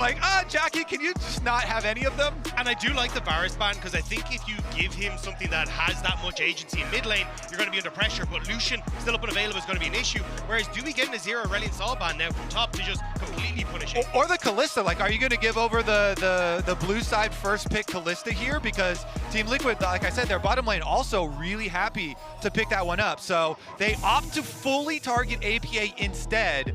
Like, Jackie, can you just not have any of them? And I do like the Varus ban because I think if you give him something that has that much agency in mid lane, you're going to be under pressure. But Lucian, still up and available, is going to be an issue. Whereas do we get an Azir or Aurelion Sol ban now from top to just completely punish it? Or the Kalista, like, are you going to give over the blue side first pick Kalista here? Because Team Liquid, like I said, their bottom lane also really happy to pick that one up. So they opt to fully target APA instead.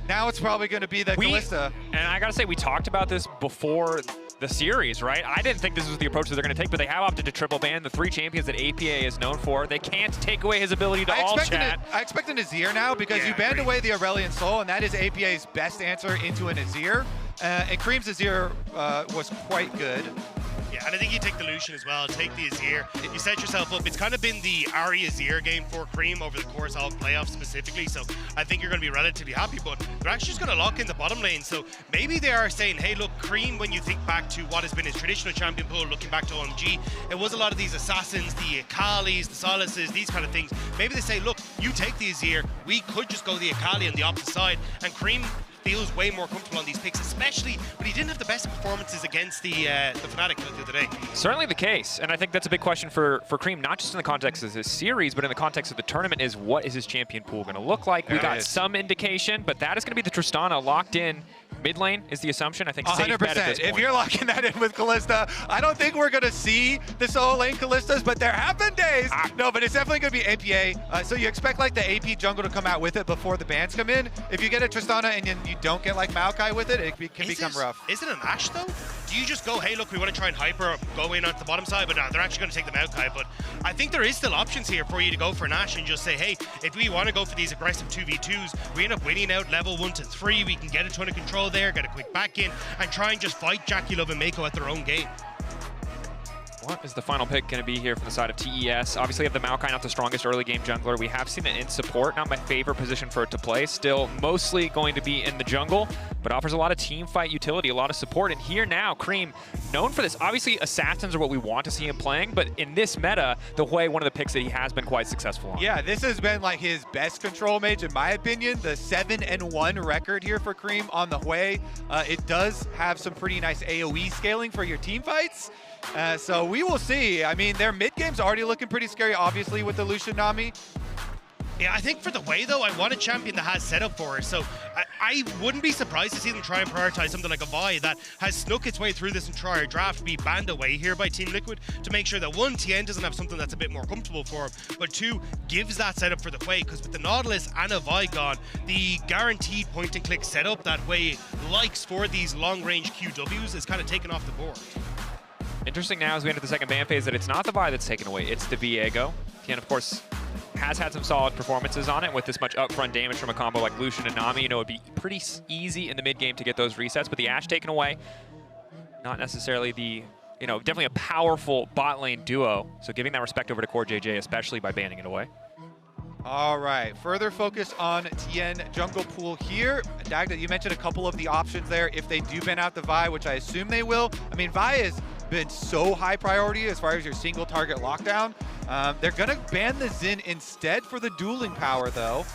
Now it's probably going to be the Kalista. And I got to say, we talked about this before the series, right? I didn't think this was the approach that they're going to take, but they have opted to triple ban the 3 champions that APA is known for. They can't take away his ability to all chat. I expect an Azir now because you banned away the Aurelion Sol, and that is APA's best answer into an Azir. And Creme's Azir was quite good. Yeah, and I think you take the Lucian as well, take the Azir. You set yourself up. It's kind of been the Ahri Azir game for Creme over the course of playoffs specifically, so I think you're going to be relatively happy, but they're actually just going to lock in the bottom lane. So maybe they are saying, hey, look, Creme, when you think back to what has been his traditional champion pool, looking back to OMG, it was a lot of these assassins, the Akalis, the Solaces, these kind of things. Maybe they say, look, you take the Azir, we could just go the Akali on the opposite side, and Creme feels way more comfortable on these picks, especially when he didn't have the best performances against the Fnatic the other day. Certainly the case, and I think that's a big question for Creme, not just in the context of this series, but in the context of the tournament, is what is his champion pool going to look like? We got some indication, but that is going to be the Tristana locked in. Mid lane is the assumption. I think 100%. If you're locking that in with Kalista, I don't think we're going to see the solo lane Kalistas, but there have been days. No, but it's definitely going to be APA. So you expect like the AP jungle to come out with it before the bans come in. If you get a Tristana and you don't get like Maokai with it, it can become rough. Is it an Ashe though? Do you just go, hey, look, we want to try and hyper go in onto the bottom side, but no, they're actually going to take the Maokai. But I think there is still options here for you to go for an Ashe and just say, hey, if we want to go for these aggressive 2v2s, we end up winning out level 1 to 3, we can get a ton of control there, get a quick back in, and try and just fight JackeyLove and Meiko at their own game. What is the final pick going to be here for the side of TES? Obviously, you have the Maokai, not the strongest early game jungler. We have seen it in support, not my favorite position for it to play. Still, mostly going to be in the jungle, but offers a lot of team fight utility, a lot of support. And here now, Creme, known for this. Obviously, assassins are what we want to see him playing, but in this meta, the Hwei, one of the picks that he has been quite successful on. Yeah, this has been like his best control mage, in my opinion. The 7-1 record here for Creme on the Hwei. It does have some pretty nice AoE scaling for your team fights. So we will see. I mean, their mid game's already looking pretty scary, obviously, with the Lucian Nami. Yeah, I think for the Hwei, though, I want a champion that has setup for her. So I wouldn't be surprised to see them try and prioritize something like a Vi that has snuck its way through this entire draft, be banned away here by Team Liquid to make sure that 1, Tian doesn't have something that's a bit more comfortable for him, but 2, gives that setup for the Hwei, because with the Nautilus and a Vi gone, the guaranteed point-and-click setup that Hwei likes for these long-range QWs is kind of taken off the board. Interesting now as we enter the second ban phase that it's not the Vi that's taken away, it's the Viego. Tian, of course, has had some solid performances on it with this much upfront damage from a combo like Lucian and Nami. You know, it'd be pretty easy in the mid game to get those resets, but the Ashe taken away, not necessarily the, you know, definitely a powerful bot lane duo. So giving that respect over to CoreJJ, especially by banning it away. All right, further focus on Tian jungle pool here. Dagda, you mentioned a couple of the options there if they do ban out the Vi, which I assume they will. I mean, Vi has been so high priority as far as your single target lockdown. They're gonna ban the Xin instead for the dueling power though.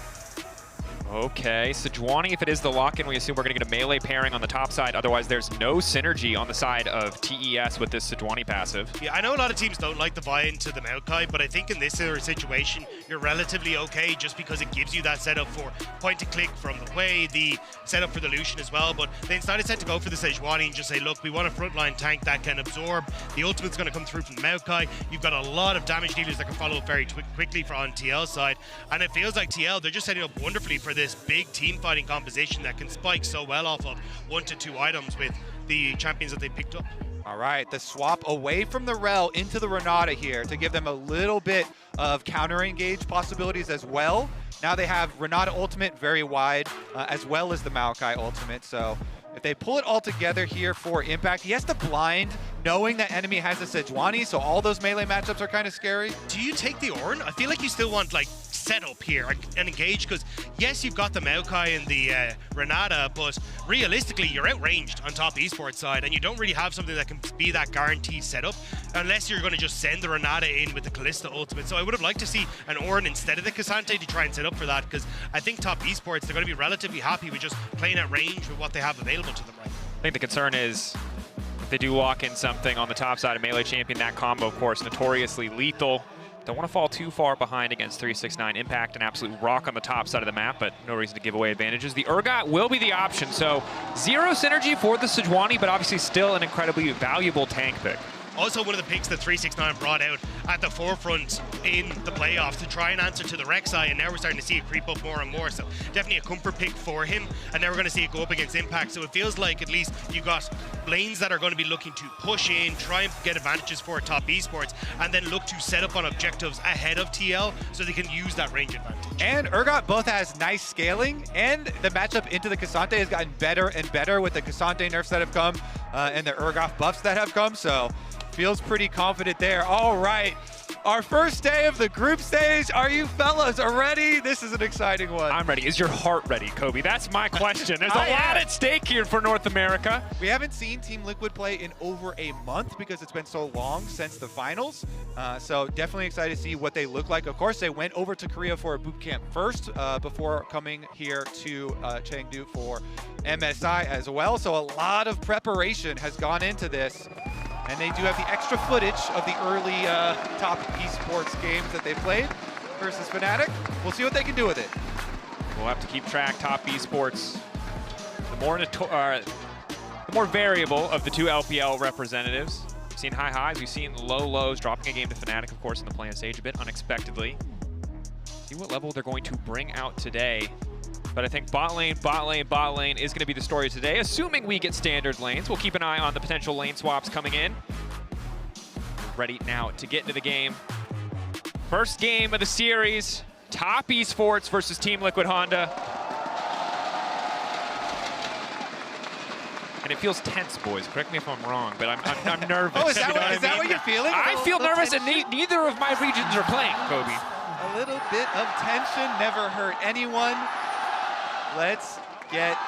Okay, Sejuani, if it is the lock-in, we assume we're going to get a melee pairing on the top side. Otherwise, there's no synergy on the side of TES with this Sejuani passive. Yeah, I know a lot of teams don't like the buy into the Maokai, but I think in this sort of situation, you're relatively okay just because it gives you that setup for point-and-click from the Hwei, the setup for the Lucian as well. But they instead to go for the Sejuani and just say, look, we want a frontline tank that can absorb. The ultimate's going to come through from the Maokai. You've got a lot of damage dealers that can follow up very quickly on TL's side. And it feels like TL, they're just setting up wonderfully for this big team fighting composition that can spike so well off of 1 to 2 items with the champions that they picked up. All right, the swap away from the Rel into the Renata here to give them a little bit of counter-engage possibilities as well. Now they have Renata ultimate very wide, as well as the Maokai ultimate. So if they pull it all together here for impact, he has to blind knowing that enemy has a Sejuani, so all those melee matchups are kind of scary. Do you take the Ornn? I feel like you still want like setup here and engage, because yes, you've got the Maokai and the Renata, but realistically you're outranged on top esports side and you don't really have something that can be that guaranteed setup unless you're going to just send the Renata in with the Kalista ultimate. So I would have liked to see an Ornn instead of the Ksante to try and set up for that, because I think top esports, they're going to be relatively happy with just playing at range with what they have available to them right now. think the concern is if they do lock in something on the top side of Melee Champion, that combo, of course, notoriously lethal. Don't want to fall too far behind against 369. Impact, an absolute rock on the top side of the map, but no reason to give away advantages. The Urgot will be the option, so 0 synergy for the Sejuani, but obviously still an incredibly valuable tank pick. Also one of the picks that 369 brought out at the forefront in the playoffs to try and answer to the Rek'Sai, and now we're starting to see it creep up more and more. So definitely a comfort pick for him, and now we're going to see it go up against Impact. So it feels like at least you got lanes that are going to be looking to push in, try and get advantages for top esports, and then look to set up on objectives ahead of TL so they can use that range advantage. And Urgot both has nice scaling, and the matchup into the Ksante has gotten better and better with the Ksante nerfs that have come and the Urgot buffs that have come. So feels pretty confident there. All right, our first day of the group stage. Are you fellas ready? This is an exciting one. I'm ready. Is your heart ready, Kobe? That's my question. There's a lot at stake here for North America. We haven't seen Team Liquid play in over a month because it's been so long since the finals. So definitely excited to see what they look like. Of course, they went over to Korea for a boot camp first before coming here to Chengdu for MSI as well. So a lot of preparation has gone into this. And they do have the extra footage of the early top esports games that they played versus Fnatic. We'll see what they can do with it. We'll have to keep track. Top esports, the more variable of the two LPL representatives. We've seen high highs, we've seen low lows, dropping a game to Fnatic, of course, in the play-in stage a bit unexpectedly. See what level they're going to bring out today. But I think bot lane is going to be the story today, assuming we get standard lanes. We'll keep an eye on the potential lane swaps coming in. We're ready now to get into the game. First game of the series, Top Esports versus Team Liquid Honda. And it feels tense, boys. Correct me if I'm wrong, but I'm nervous. Oh, is that what you're feeling? I feel nervous, and neither of my regions are playing, Kobe. A little bit of tension never hurt anyone. Let's get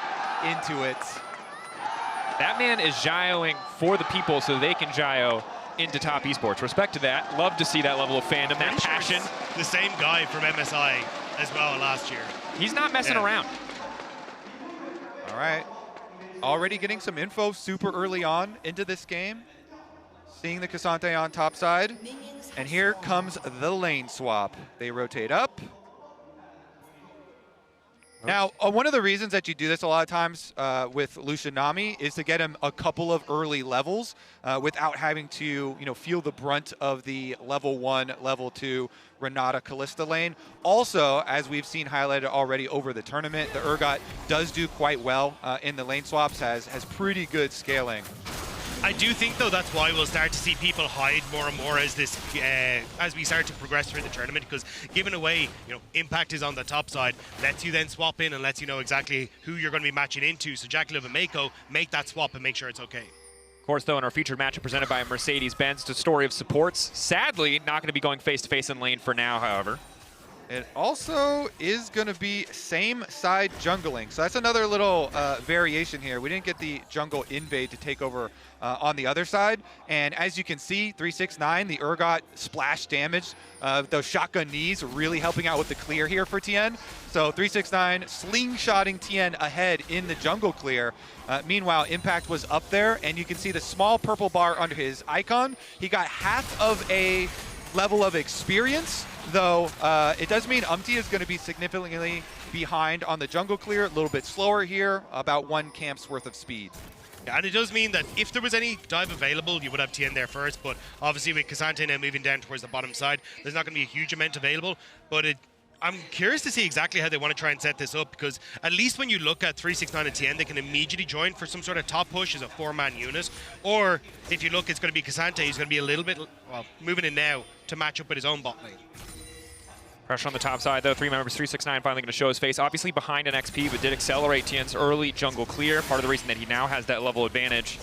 into it. That man is gyroing for the people so they can gyro into Top Esports. Respect to that. Love to see that level of fandom, that passion. The same guy from MSI as well last year. He's not messing around. All right. Already getting some info super early on into this game. Seeing the Ksante on top side. And here comes the lane swap. They rotate up. Now, one of the reasons that you do this a lot of times with Lucian Nami is to get him a couple of early levels without having to, feel the brunt of the level 1, level 2 Renata Kalista lane. Also, as we've seen highlighted already over the tournament, the Urgot does do quite well in the lane swaps, has pretty good scaling. I do think, though, that's why we'll start to see people hide more and more as we start to progress through the tournament, because giving away, Impact is on the top side, lets you then swap in and lets you know exactly who you're going to be matching into. So JackeyLove and Meiko make that swap and make sure it's okay. Of course, though, in our featured matchup presented by Mercedes-Benz, the story of supports. Sadly, not going to be going face-to-face in lane for now, however. It also is going to be same side jungling. So that's another little variation here. We didn't get the jungle invade to take over on the other side. And as you can see, 369, the Urgot splash damage, those shotgun knees really helping out with the clear here for Tian. So 369 slingshotting Tian ahead in the jungle clear. Meanwhile, Impact was up there, and you can see the small purple bar under his icon. He got half of a level of experience, though it does mean Umti is going to be significantly behind on the jungle clear, a little bit slower here, about 1 camp's worth of speed. Yeah, and it does mean that if there was any dive available, you would have Tian there first, but obviously with Ksante now moving down towards the bottom side, there's not going to be a huge amount available, but I'm curious to see exactly how they want to try and set this up, because at least when you look at 369 and Tian, they can immediately join for some sort of top push as a 4-man unit, or if you look, it's going to be Ksante, he's going to be a little bit, moving in now to match up with his own bot lane. Pressure on the top side, though. 3 members, 369 finally going to show his face. Obviously behind an XP, but did accelerate Tian's early jungle clear. Part of the reason that he now has that level advantage.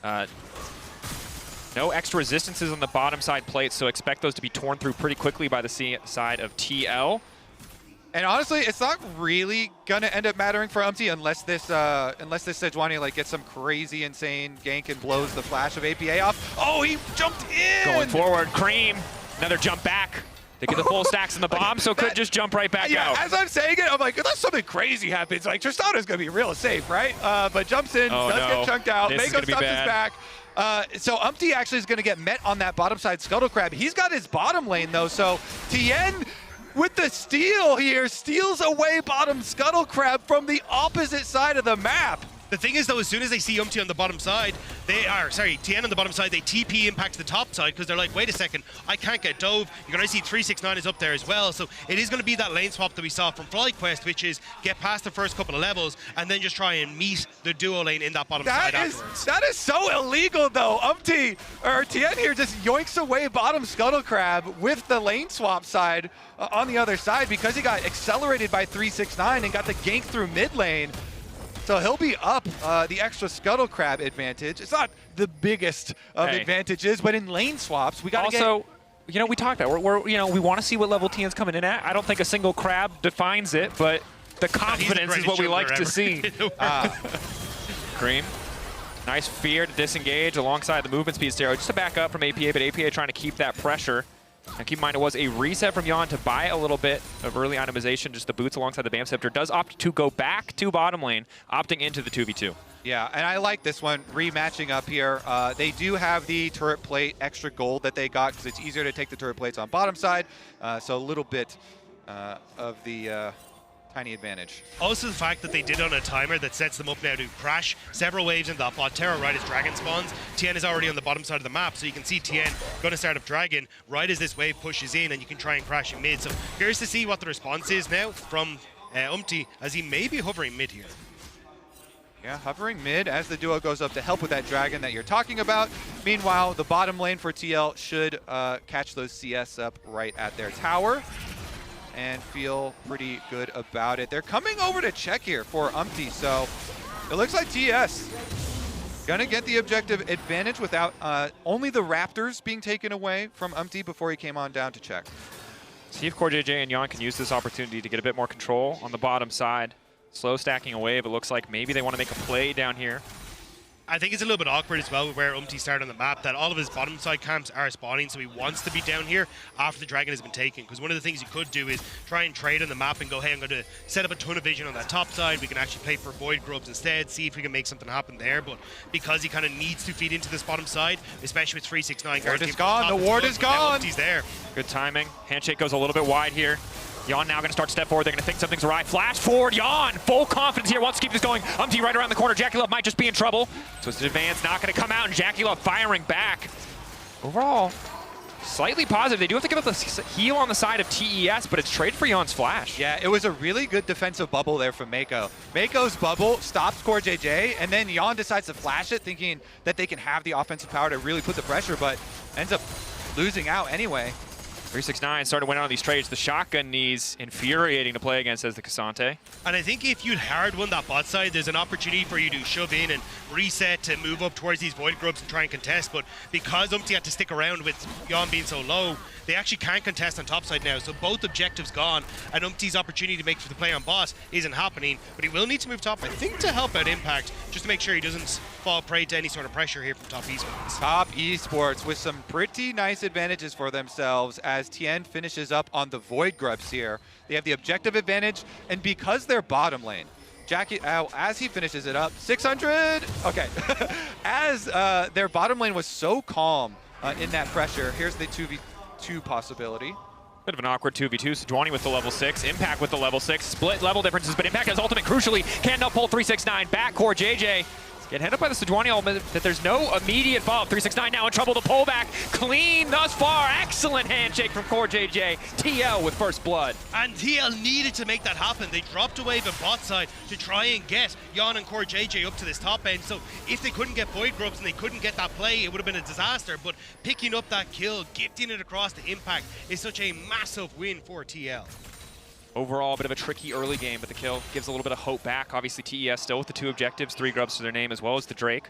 No extra resistances on the bottom side plate, so expect those to be torn through pretty quickly by the side of TL. And honestly, it's not really gonna end up mattering for Umti unless this Sejuani gets some crazy, insane gank and blows the flash of APA off. Oh, he jumped in! Going forward, Creme, another jump back. They get the full stacks in the bomb, so could just jump right back out. As I'm saying it, I'm like, unless something crazy happens, like Tristana's gonna be real safe, right? But jumps in, does get chunked out. Meiko stops his back. So Umti actually is gonna get met on that bottom side Scuttle Crab. He's got his bottom lane though, so Tian with the steal here steals away bottom Scuttle Crab from the opposite side of the map. The thing is, though, as soon as they see Umti on the bottom side, Tian on the bottom side, they TP impact the top side because they're like, wait a second, I can't get dove. You're going to see 369 is up there as well. So it is going to be that lane swap that we saw from FlyQuest, which is get past the first couple of levels and then just try and meet the duo lane in that bottom side afterwards. That is so illegal, though. Tian here just yoinks away bottom Scuttle Crab with the lane swap side on the other side because he got accelerated by 369 and got the gank through mid lane. So he'll be up the extra Scuttle Crab advantage. It's not the biggest of advantages, but in lane swaps, we got to also, you know, we talked about we want to see what level Tian's coming in at. I don't think a single crab defines it, but the confidence is what we like to see. Creme, nice fear to disengage alongside the movement speed stereo, just to back up from APA, but APA trying to keep that pressure. And keep in mind, it was a reset from Yeon to buy a little bit of early itemization, just the boots alongside the Bam Scepter. Does opt to go back to bottom lane, opting into the 2v2. Yeah, and I like this one, rematching up here. They do have the turret plate extra gold that they got because it's easier to take the turret plates on bottom side. So a little bit of the tiny advantage. Also the fact that they did on a timer that sets them up now to crash several waves in that bot Terror right as Dragon spawns. Tian is already on the bottom side of the map, so you can see Tian going to start up Dragon right as this wave pushes in, and you can try and crash in mid. So curious to see what the response is now from Umti, as he may be hovering mid here. Yeah, hovering mid as the duo goes up to help with that Dragon that you're talking about. Meanwhile, the bottom lane for TL should catch those CS up right at their tower and feel pretty good about it. They're coming over to check here for Umti, so it looks like TS gonna get the objective advantage without only the Raptors being taken away from Umti before he came on down to check. See if CoreJJ and Yeon can use this opportunity to get a bit more control on the bottom side. Slow stacking away, but looks like maybe they want to make a play down here. I think it's a little bit awkward as well where Umti started on the map, that all of his bottom side camps are spawning, so he wants to be down here after the Dragon has been taken. Because one of the things you could do is try and trade on the map and go, hey, I'm going to set up a ton of vision on that top side. We can actually play for Void Grubs instead, see if we can make something happen there. But because he kind of needs to feed into this bottom side, especially with 369 guards. Ward is gone. The ward is gone. Umti's there. Good timing. Handshake goes a little bit wide here. Yeon now going to start to step forward. They're going to think something's awry. Flash forward. Yeon, full confidence here. Wants to keep this going. Umti right around the corner. JackeyLove might just be in trouble. Twisted advance not going to come out, and JackeyLove firing back. Overall, slightly positive. They do have to give up the heal on the side of TES, but it's trade for Yeon's flash. Yeah, it was a really good defensive bubble there from Meiko. Meiko's bubble stops CoreJJ, and then Yeon decides to flash it, thinking that they can have the offensive power to really put the pressure, but ends up losing out anyway. 369 started to win on these trades. The shotgun knees infuriating to play against as the Ksante. And I think if you'd hard won that bot side, there's an opportunity for you to shove in and reset to move up towards these Void Grubs and try and contest. But because Umti had to stick around with Yeon being so low, they actually can't contest on top side now. So both objectives gone, and Umti's opportunity to make for the play on boss isn't happening. But he will need to move top, I think, to help out Impact, just to make sure he doesn't fall prey to any sort of pressure here from top esports. Top esports with some pretty nice advantages for themselves as Tian finishes up on the Void Grubs here. They have the objective advantage, and because they're bottom lane, as he finishes it up, 600, okay. As their bottom lane was so calm in that pressure, here's the 2v2 possibility. Bit of an awkward 2v2. Sejuani with the level 6, Impact with the level 6, split level differences, but Impact has ultimate crucially. Can now pull 369 back. CoreJJ get head up by the Sejuani ultimate, that there's no immediate follow-up. 369 now in trouble to pull back. Clean thus far. Excellent handshake from CoreJJ. TL with first blood. And TL needed to make that happen. They dropped away the bot side to try and get Yeon and CoreJJ up to this top end. So if they couldn't get Void Grubs and they couldn't get that play, it would have been a disaster. But picking up that kill, gifting it across the Impact is such a massive win for TL. Overall, a bit of a tricky early game, but the kill gives a little bit of hope back. Obviously, TES still with the 2 objectives, 3 grubs to their name, as well as the Drake.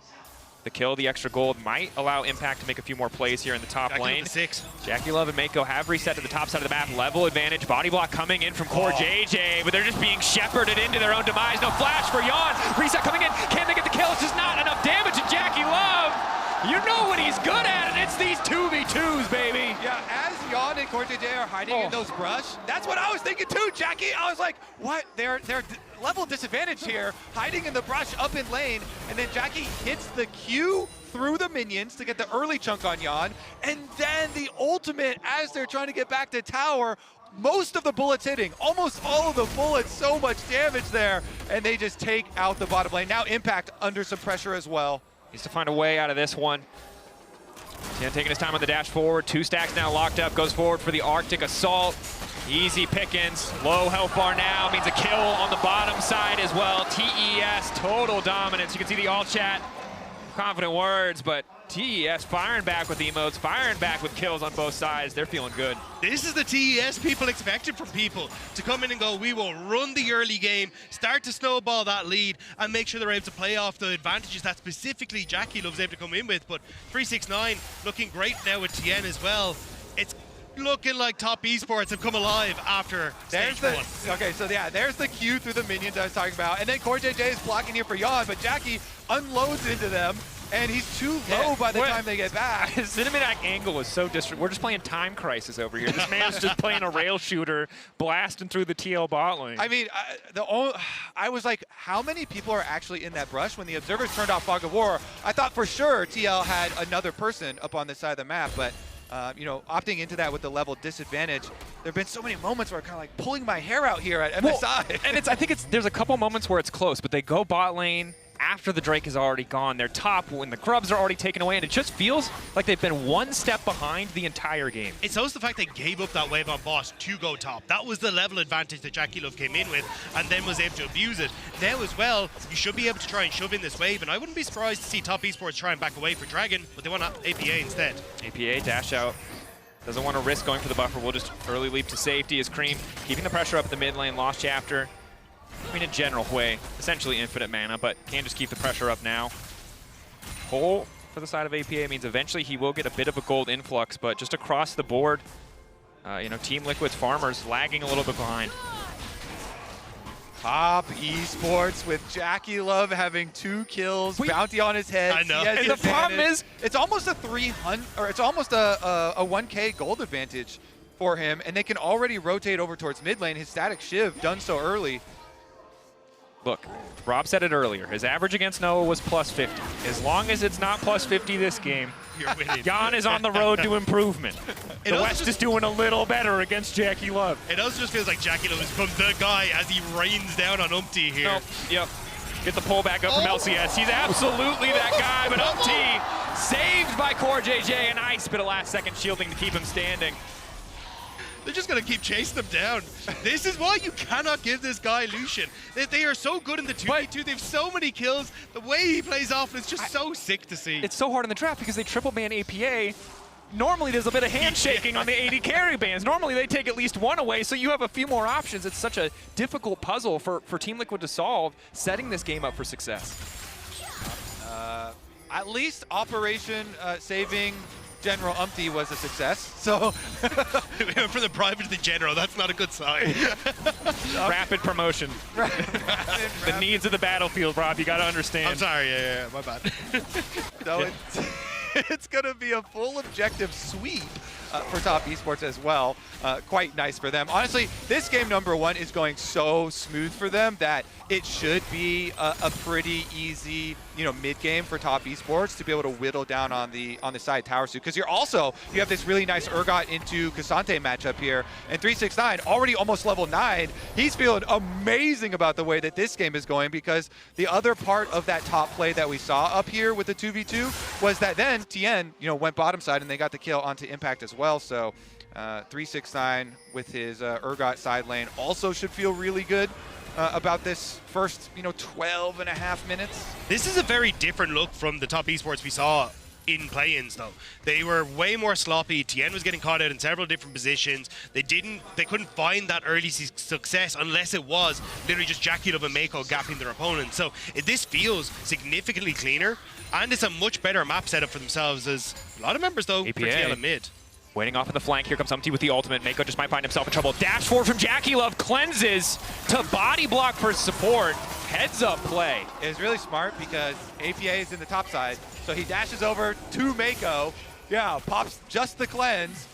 The kill, the extra gold, might allow Impact to make a few more plays here in the top lane. JackeyLove and Meiko have reset to the top side of the map. Level advantage, body block coming in from CoreJJ, but they're just being shepherded into their own demise. No flash for Yeon. Reset coming in. Can they get the kill? It's just not enough damage to JackeyLove. You know what he's good at, and it's these 2v2s, baby. Yeah, as Yeon CoreJJ are hiding in those brush. That's what I was thinking too, Jackie. I was like, what? They're level disadvantaged here, hiding in the brush up in lane, and then Jackie hits the Q through the minions to get the early chunk on Yeon, and then the ultimate as they're trying to get back to tower. Most of the bullets hitting, almost all of the bullets, so much damage there, and they just take out the bottom lane. Now Impact under some pressure as well. Needs to find a way out of this one. Tian taking his time on the dash forward. 2 stacks now locked up, goes forward for the Arctic Assault. Easy pickings, low health bar now, means a kill on the bottom side as well. TES, total dominance. You can see the all chat, confident words, but TES firing back with emotes, firing back with kills on both sides. They're feeling good. This is the TES people expected from people, to come in and go, we will run the early game, start to snowball that lead, and make sure they're able to play off the advantages that specifically JackeyLove's able to come in with. But 369 looking great now with Tian as well. It's looking like Top Esports have come alive after stage one. Okay, so yeah, there's the Q through the minions I was talking about. And then CoreJJ is blocking here for Yeon, but Jackie unloads into them. And he's too low by the time they get back. His cinematic angle is so we're just playing Time Crisis over here. This man's just playing a rail shooter, blasting through the TL bot lane. I mean, I was like, how many people are actually in that brush? When the observers turned off Fog of War, I thought for sure TL had another person up on this side of the map, but you know, opting into that with the level disadvantage, there have been so many moments where I'm kind of like pulling my hair out here at MSI. Well, and I think there's a couple moments where it's close, but they go bot lane after the Drake is already gone. They're top when the Grubs are already taken away, and it just feels like they've been one step behind the entire game. It's also the fact they gave up that wave on boss to go top. That was the level advantage that JackeyLove came in with and then was able to abuse it. Now as well, you should be able to try and shove in this wave, and I wouldn't be surprised to see Top Esports try and back away for Dragon, but they want APA instead. APA dash out. Doesn't want to risk going for the buffer. We'll just early leap to safety as Creme keeping the pressure up at the mid lane. Lost chapter. I mean, in general, Hwei, essentially infinite mana, but can just keep the pressure up now. Pull for the side of APA means eventually he will get a bit of a gold influx, but just across the board, you know, Team Liquid's farmers lagging a little bit behind. Top Esports with JackeyLove having 2 kills, bounty on his head. I know. And the problem is, it's almost a 300, or it's almost a 1K gold advantage for him, and they can already rotate over towards mid lane. His static shiv done so early. look, Rob said it earlier. His average against Noah was +50. As long as it's not +50 this game, you're winning. Yeon is on the road to improvement. The West is doing a little better against JackeyLove. It also just feels like JackeyLove has become the guy as he rains down on Umti here. Nope. Yep. Get the pull back up from LCS. He's absolutely that guy, but Umti saved by CoreJJ. A nice bit of last-second shielding to keep him standing. They're just going to keep chasing them down. This is why you cannot give this guy Lucian. They are so good in the 2v2. They have so many kills. The way he plays off is just so sick to see. It's so hard in the draft because they triple ban APA. Normally there's a bit of handshaking on the AD carry bans. Normally they take at least one away, so you have a few more options. It's such a difficult puzzle for Team Liquid to solve, setting this game up for success. At least Operation Saving General Umti was a success, so... From the private to the general, that's not a good sign. Rapid promotion. The needs of the battlefield, Rob, you gotta understand. I'm sorry, yeah, my bad. So it's gonna be a full objective sweep for Top Esports as well. Quite nice for them. Honestly, this game #1 is going so smooth for them that it should be a pretty easy, mid game for Top Esports to be able to whittle down on the side tower suit. Because you have this really nice Urgot into Ksante matchup here, and 369 already almost level 9. He's feeling amazing about the way that this game is going, because the other part of that top play that we saw up here with the 2v2 was that then Tian, went bottom side and they got the kill onto Impact as well. So 369 with his Urgot side lane also should feel really good about this first 12.5 minutes. This is a very different look from the Top Esports we saw in play-ins, though. They were way more sloppy. Tian was getting caught out in several different positions. They couldn't find that early success unless it was literally just JackeyLove and Meiko gapping their opponent. So this feels significantly cleaner, and it's a much better map setup for themselves. As a lot of members, though, for TL and mid. Waiting off in the flank. Here comes Umti with the ultimate. Meiko just might find himself in trouble. Dash forward from JackeyLove. Cleanses to body block for support. Heads up play. It's really smart because APA is in the top side. So he dashes over to Meiko. Yeah, pops just the cleanse.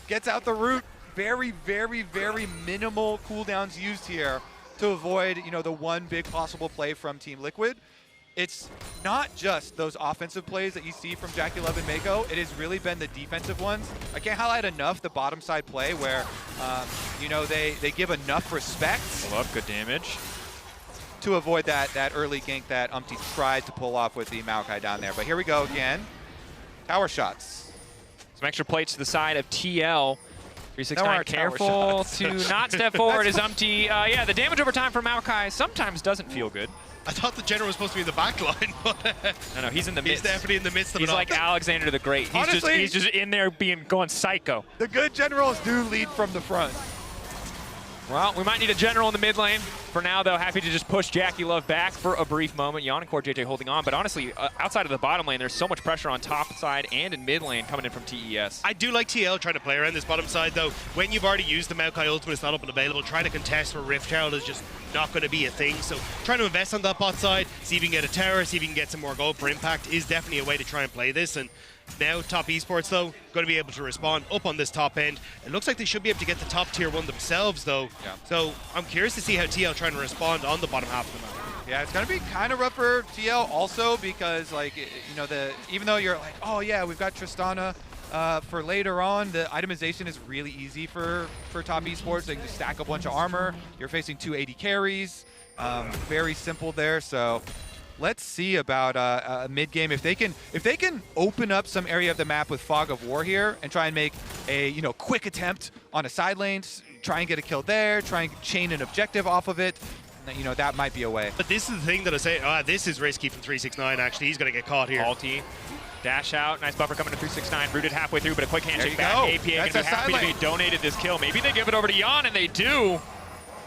gets out the root. Very, very, very minimal cooldowns used here to avoid, you know, the one big possible play from Team Liquid. It's not just those offensive plays that you see from JackeyLove and Meiko. It has really been the defensive ones. I can't highlight enough the bottom side play where, you know, they give enough respect. Love good damage. To avoid that early gank that Umti tried to pull off with the Maokai down there. But here we go again. Tower shots. Some extra plates to the side of TL. 369 careful to not step forward as Umti. Yeah, the damage over time for Maokai sometimes doesn't feel good. I thought the general was supposed to be in the back line, but no, he's in the midst. He's definitely in the midst of it. He's like Alexander the Great. He's just in there going psycho. The good generals do lead from the front. Well, we might need a general in the mid lane. For now, though, happy to just push JackeyLove back for a brief moment. Yeon and CoreJJ holding on, but honestly, outside of the bottom lane, there's so much pressure on top side and in mid lane coming in from TES. I do like TL trying to play around this bottom side, though. When you've already used the Maokai ultimate, it's not up and available. Trying to contest for Rift Herald is just not going to be a thing. So trying to invest on that bot side, see if you can get a tower, see if you can get some more gold for impact is definitely a way to try and play this. And now, top esports, though, going to be able to respond up on this top end. It looks like they should be able to get the top tier one themselves, though. Yeah. So I'm curious to see how TL trying to respond on the bottom half of the map. Yeah, it's going to be kind of rough for TL also because, like, you know, even though you're like, oh, yeah, we've got Tristana for later on, the itemization is really easy for top esports. They can just stack a bunch of armor. You're facing 2 AD carries. Very simple there, so... Let's see about a mid game. If they can open up some area of the map with Fog of War here and try and make a quick attempt on a side lane, try and get a kill there, try and chain an objective off of it, that might be a way. But this is the thing that I say, this is risky from 369 actually. He's going to get caught here. Ulti. Dash out, nice buffer coming to 369, rooted halfway through, but a quick handshake back. Go. APA going to be happy to be donated this kill. Maybe they give it over to Yeon, and they do.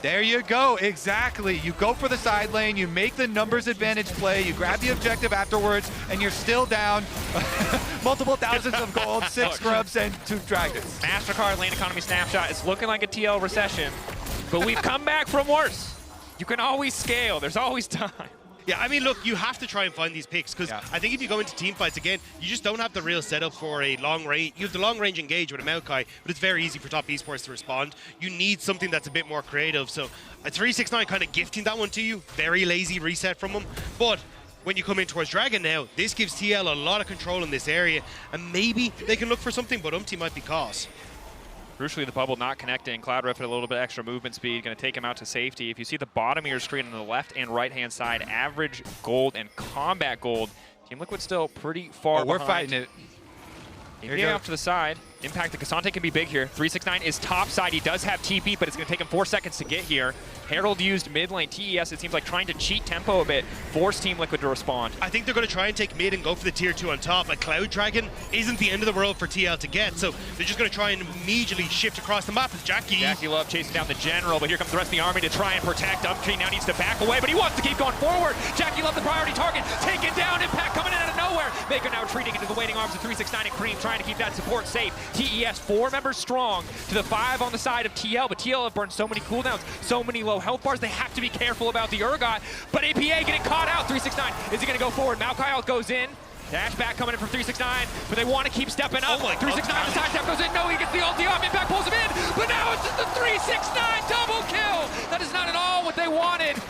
There you go, exactly. You go for the side lane, you make the numbers advantage play, you grab the objective afterwards, and you're still down multiple thousands of gold, 6 scrubs, and 2 dragons. MasterCard lane economy snapshot. It's looking like a TL recession, but we've come back from worse. You can always scale. There's always time. Yeah, I mean, look, you have to try and find these picks because I think if you go into team fights again, you just don't have the real setup for a long range. You have the long range engage with a Maokai, but it's very easy for top esports to respond. You need something that's a bit more creative. So a 369 kind of gifting that one to you. Very lazy reset from him. But when you come in towards Dragon now, this gives TL a lot of control in this area, and maybe they can look for something, but Umti might be caught. Crucially, the bubble not connecting. Cloud Rift at a little bit extra movement speed, going to take him out to safety. If you see the bottom of your screen on the left and right-hand side, average gold and combat gold, Team Liquid still pretty far behind. We're fighting it. Here off to the side. Impact the Ksante can be big here. 369 is top side. He does have TP, but it's going to take him 4 seconds to get here. Herald used mid lane. TES, it seems like trying to cheat tempo a bit, force Team Liquid to respond. I think they're going to try and take mid and go for the tier 2 on top. A Cloud Dragon isn't the end of the world for TL to get, so they're just going to try and immediately shift across the map with JackeyLove chasing down the general, but here comes the rest of the army to try and protect. Umti now needs to back away, but he wants to keep going forward. JackeyLove, the priority target, taken down. Impact coming in out of nowhere. Meiko now retreating into the waiting arms of 369 and Creme, trying to keep that support safe. TES 4 members strong to the 5 on the side of TL, but TL have burned so many cooldowns, so many low health bars, they have to be careful about the Urgot, but APA getting caught out. 369, is he going to go forward? Maokai goes in. Dash back coming in from 369, but they want to keep stepping up. 369, the side step goes in. No, he gets the ulti off. Impact pulls him in, but now it's just the 369 double kill. That is not at all what they wanted.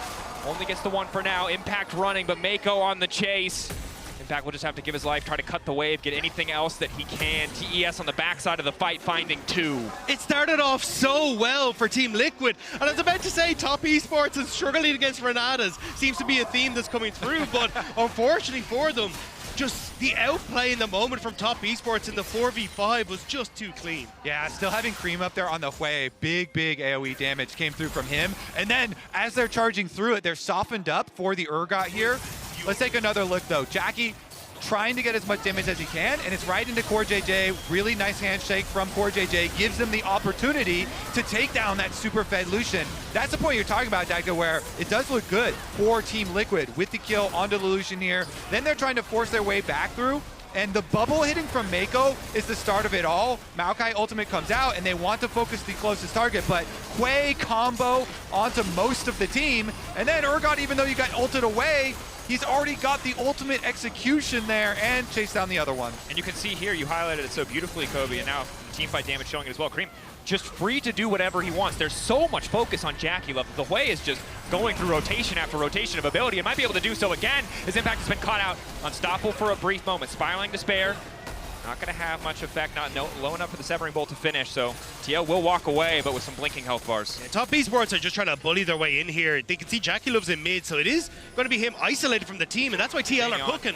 Only gets the 1 for now. Impact running, but Meiko on the chase. Impact will just have to give his life, try to cut the wave, get anything else that he can. TES on the backside of the fight, finding 2. It started off so well for Team Liquid, and I was about to say top esports is struggling against Renatas. Seems to be a theme that's coming through, but unfortunately for them, just the outplay in the moment from top esports in the 4v5 was just too clean. Yeah, still having Creme up there on the Hwei. Big AoE damage came through from him. And then as they're charging through it, they're softened up for the Urgot here. Let's take another look though. Jackie trying to get as much damage as he can, and it's right into CoreJJ. Really nice handshake from CoreJJ. Gives them the opportunity to take down that super fed Lucian. That's the point you're talking about, Dagda, where it does look good for Team Liquid with the kill onto the Lucian here. Then they're trying to force their way back through. And the bubble hitting from Meiko is the start of it all. Maokai ultimate comes out, and they want to focus the closest target, but Hwei combo onto most of the team. And then Urgot, even though you got ulted away, he's already got the ultimate execution there and chased down the other one. And you can see here, you highlighted it so beautifully, Kobe, and now teamfight damage showing it as well. Creme just free to do whatever he wants. There's so much focus on JackeyLove. The Hwei is just going through rotation after rotation of ability and might be able to do so again. His impact has been caught out. Unstoppable for a brief moment. Spiraling Despair. Not going to have much effect, not low enough for the Severing Bolt to finish, so TL will walk away, but with some blinking health bars. Yeah, top Esports are just trying to bully their way in here. They can see JackeyLove's in mid, so it is going to be him isolated from the team, and that's why TL are cooking.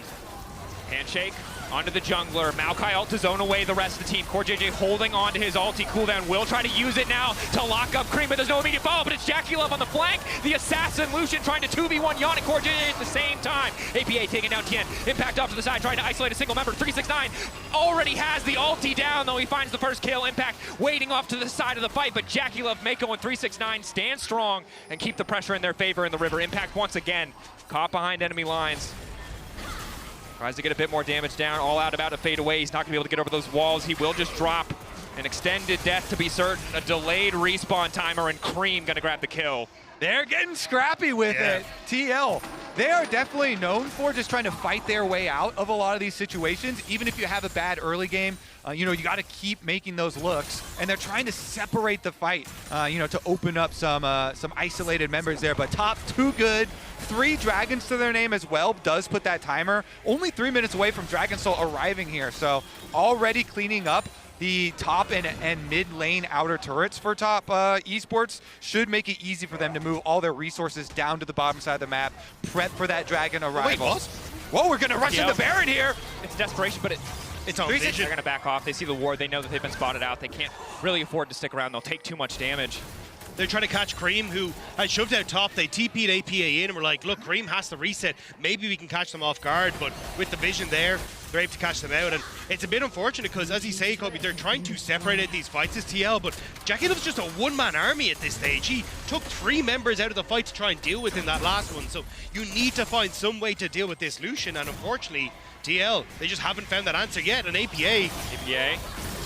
Handshake onto the jungler. Maokai ult to zone away the rest of the team. CoreJJ holding on to his ulti cooldown. Will try to use it now to lock up Creme, but there's no immediate follow, but it's JackeyLove on the flank. The assassin Lucian trying to 2v1 Yeon and CoreJJ at the same time. APA taking down Tian. Impact off to the side, trying to isolate a single member. 369 already has the ulti down, though he finds the first kill. Impact waiting off to the side of the fight, but JackeyLove, Meiko, and 369 stand strong and keep the pressure in their favor in the river. Impact once again caught behind enemy lines. Tries to get a bit more damage down, all out about to fade away. He's not gonna be able to get over those walls. He will just drop an extended death to be certain, a delayed respawn timer, and Creme gonna grab the kill. They're getting scrappy with it. TL, they are definitely known for just trying to fight their way out of a lot of these situations. Even if you have a bad early game, you know, you got to keep making those looks. And they're trying to separate the fight, you know, to open up some isolated members there. But top, too good. 3 dragons to their name as well does put that timer. Only 3 minutes away from Dragon Soul arriving here. So already cleaning up the top and mid lane outer turrets for top Esports should make it easy for them to move all their resources down to the bottom side of the map, prep for that dragon arrival. Wait, what? Whoa, we're gonna rush into Baron here. It's desperation, but it's on vision. They're gonna back off. They see the ward. They know that they've been spotted out. They can't really afford to stick around. They'll take too much damage. They're trying to catch Creme, who had shoved out top. They TP'd APA in and were like, look, Creme has to reset. Maybe we can catch them off guard, but with the vision there, they're able to catch them out. And it's a bit unfortunate because, as you say, Kobe, they're trying to separate out these fights as TL, but JackeyLove's just a one-man army at this stage. He took 3 members out of the fight to try and deal with in that last one. So you need to find some way to deal with this Lucian, and unfortunately, TL, they just haven't found that answer yet. And APA,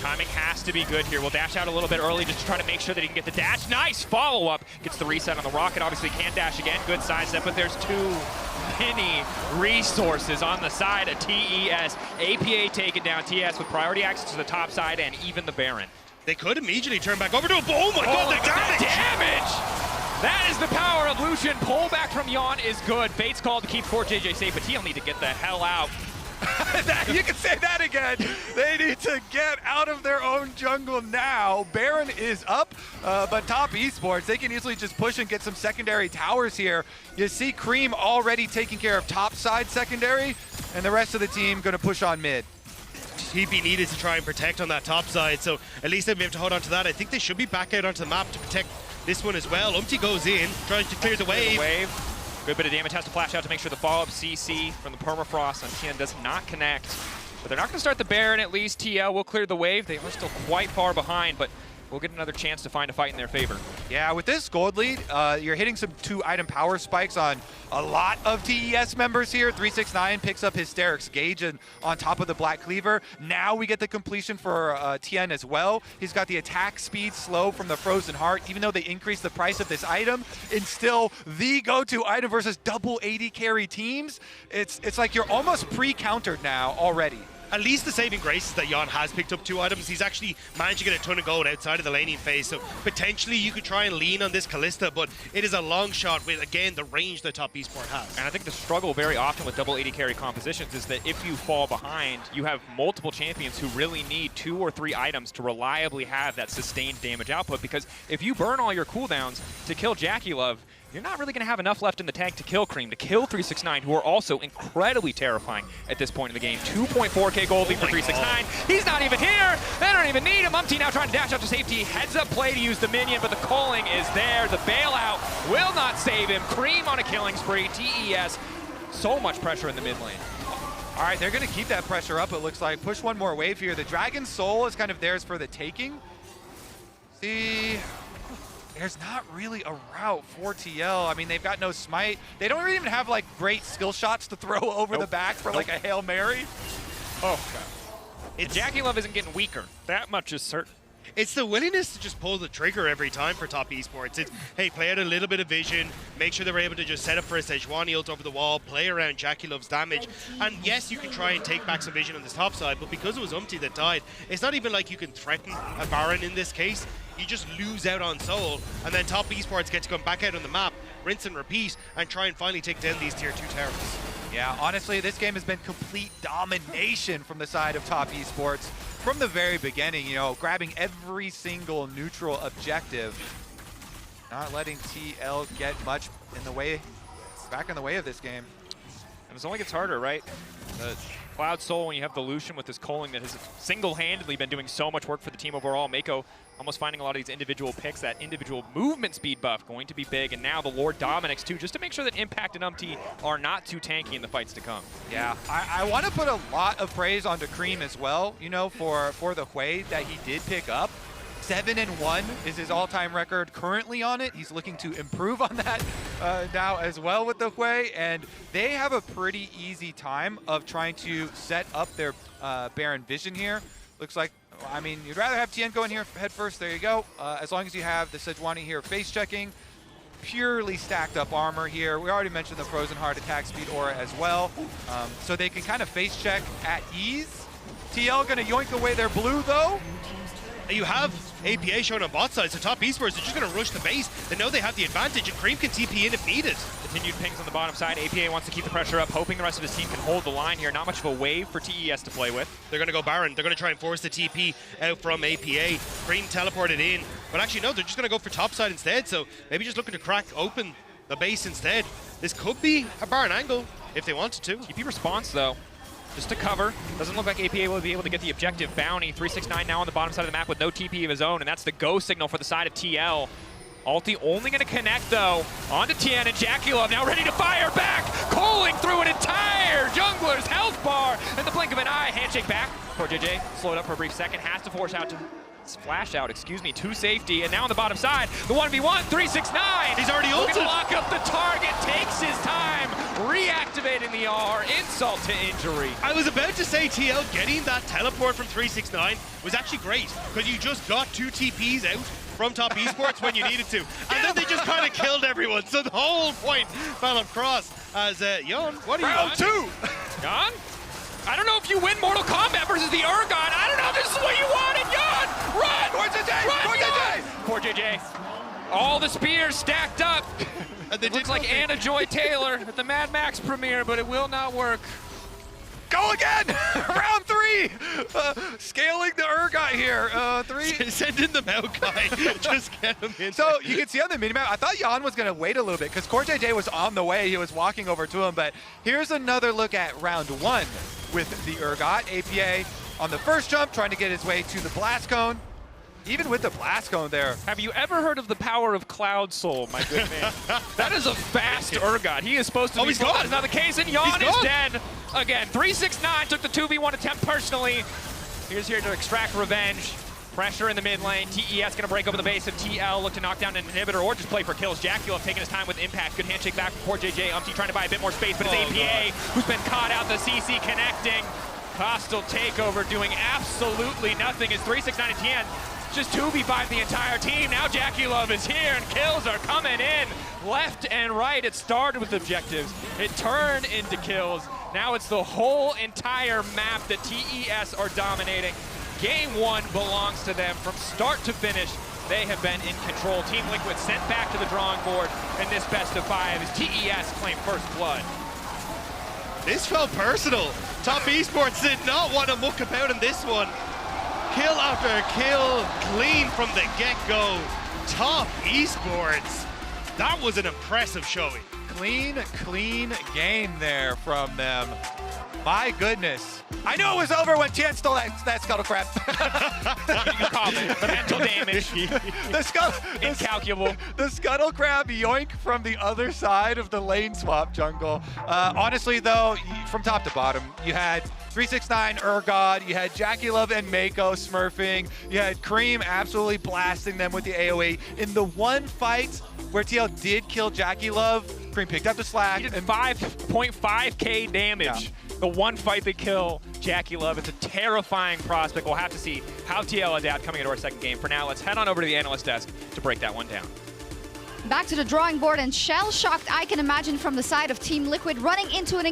timing has to be good here. We'll dash out a little bit early just to try to make sure that he can get the dash. Nice follow-up. Gets the reset on the rocket. Obviously can't dash again. Good side step, but there's too many resources on the side of TES. APA taking down TES with priority access to the top side and even the Baron. They could immediately turn back over to a oh my god, the damage! That is the power of Lucian. Pull back from Yeon is good. Fate's called to keep CoreJJ safe, but he'll need to get the hell out. You can say that again. They need to get out of their own jungle now. Baron is up, but top Esports, they can easily just push and get some secondary towers here. You see Creme already taking care of top side secondary, and the rest of the team going to push on mid. TP needed to try and protect on that top side, so at least they'll be able to hold on to that. I think they should be back out onto the map to protect this one as well. Umti goes in, trying to clear the wave. Good bit of damage, has to flash out to make sure the follow-up CC from the permafrost on Tian does not connect. But they're not going to start the Baron, at least. TL will clear the wave. They are still quite far behind, but we'll get another chance to find a fight in their favor. Yeah, with this gold lead, you're hitting some 2-item power spikes on a lot of TES members here. 369 picks up Hysteric's Gauge and on top of the Black Cleaver. Now we get the completion for Tian as well. He's got the attack speed slow from the Frozen Heart, even though they increased the price of this item. It's still the go-to item versus double AD carry teams. It's like you're almost pre-countered now already. At least the saving grace is that Yeon has picked up 2 items. He's actually managed to get a ton of gold outside of the laning phase, so potentially you could try and lean on this Kalista, but it is a long shot with, again, the range that top Esport has. And I think the struggle very often with double AD carry compositions is that if you fall behind, you have multiple champions who really need 2 or 3 items to reliably have that sustained damage output, because if you burn all your cooldowns to kill JackeyLove, you're not really going to have enough left in the tank to kill Creme, to kill 369, who are also incredibly terrifying at this point in the game. 2.4k gold lead for 369. He's not even here. They don't even need him. Umti now trying to dash out to safety. Heads up play to use the minion, but the calling is there. The bailout will not save him. Creme on a killing spree. TES, so much pressure in the mid lane. All right, they're going to keep that pressure up, it looks like. Push one more wave here. The Dragon Soul is kind of theirs for the taking. See... There's not really a route for TL. I mean, they've got no smite. They don't even have, like, great skill shots to throw over the back for, like, a Hail Mary. Oh, God. JackeyLove isn't getting weaker. That much is certain. It's the willingness to just pull the trigger every time for top esports. It's, hey, play out a little bit of vision, make sure they're able to just set up for a Sejuani ult over the wall, play around JackeyLove's damage. And yes, you can try and take back some vision on this top side, but because it was Umti that died, it's not even like you can threaten a Baron in this case. You just lose out on soul, and then top esports get to come back out on the map, rinse and repeat, and try and finally take down these tier 2 towers. Yeah, honestly, this game has been complete domination from the side of top esports from the very beginning, you know, grabbing every single neutral objective, not letting TL get much in the way, back in the way of this game. And it only gets harder, right? The Cloud Soul, when you have the Lucian with this culling that has single-handedly been doing so much work for the team overall. Meiko almost finding a lot of these individual picks, that individual movement speed buff going to be big. And now the Lord Dominix too, just to make sure that Impact and Umti are not too tanky in the fights to come. Yeah, I want to put a lot of praise onto Creme as well, you know, for the Hwei that he did pick up. 7-1 is his all-time record currently on it. He's looking to improve on that now as well with the Hwei, and they have a pretty easy time of trying to set up their Baron vision here. Looks like, I mean, you'd rather have Tian go in here head first. There you go. As long as you have the Sejuani here face checking. Purely stacked up armor here. We already mentioned the Frozen Heart attack speed aura as well. So they can kind of face check at ease. TL gonna yoink away their blue though. You have APA shown on bot side, so top esports are just going to rush the base. They know they have the advantage, and Creme can TP in if needed. Continued pings on the bottom side. APA wants to keep the pressure up, hoping the rest of his team can hold the line here. Not much of a wave for TES to play with. They're going to go Baron. They're going to try and force the TP out from APA. Creme teleported in, but actually no, they're just going to go for top side instead, so maybe just looking to crack open the base instead. This could be a Baron angle if they wanted to. TP response, though. Just to cover. Doesn't look like APA will be able to get the objective. Bounty, 369 now on the bottom side of the map with no TP of his own, and that's the go signal for the side of TL. Ulti only going to connect, though, onto Tian, and JackeyLove now ready to fire back, calling through an entire jungler's health bar in the blink of an eye. Handshake back. CoreJJ slowed up for a brief second, has to force out to splash out, to safety, and now on the bottom side, the 1v1, 369. He's already ulted. Looking to lock up the target, takes his time, reactivating the R, insult to injury. I was about to say TL getting that teleport from 369 was actually great, because you just got 2 TPs out from top esports when you needed to, and then they just kind of killed everyone, so the whole point fell across as Yeon, what are you Round 2! Gone? I don't know if you win Mortal Kombat versus the Urgot. I don't know if this is what you wanted. Yeon, run! CoreJJ! All the spears stacked up. It looks like Anna Joy Taylor at the Mad Max premiere, but it will not work. Go again! Round 3! Scaling the Urgot here. 3. Send in the Maokai. Just get him in. So you can see on the minimap, I thought Yeon was going to wait a little bit because CoreJJ was on the way. He was walking over to him. But here's another look at round 1 with the Urgot. APA on the first jump, trying to get his way to the blast cone. Even with the blast cone there. Have you ever heard of the power of Cloud Soul, my good man? That is a fast Urgot. He is supposed to be. He's gone. That's not the case, and Yeon is dead. Again, 369 took the 2v1 attempt personally. He's here to extract revenge. Pressure in the mid lane. TES gonna break over the base of TL, look to knock down an inhibitor or just play for kills. JackeyLove taking his time with impact. Good handshake back from CoreJJ. Umti trying to buy a bit more space, but it's APA who's been caught out. The CC connecting. Hostile takeover doing absolutely nothing as 369 and Tian just 2v5 the entire team. Now JackeyLove is here and kills are coming in left and right. It started with objectives. It turned into kills. Now it's the whole entire map that TES are dominating. Game 1 belongs to them from start to finish. They have been in control. Team Liquid sent back to the drawing board in this best of 5 as TES claim first blood. This felt personal. Top esports did not want to muck about in this one. Kill after kill, clean from the get-go. Top esports. That was an impressive showing. Clean game there from them. My goodness. I knew it was over when Tian stole that scuttle crab. You call it the mental damage. Incalculable. The scuttle crab yoink from the other side of the lane swap jungle. Honestly, though, from top to bottom, you had 369 Urgot, you had JackeyLove and Meiko smurfing, you had Creme absolutely blasting them with the AoE. In the one fight where TL did kill JackeyLove, Creme picked up the slack. He did 5.5k damage. Yeah. The one fight they kill JackeyLove. It's a terrifying prospect. We'll have to see how TL adapt coming into our second game. For now, let's head on over to the analyst desk to break that one down. Back to the drawing board, and shell-shocked, I can imagine, from the side of Team Liquid, running into an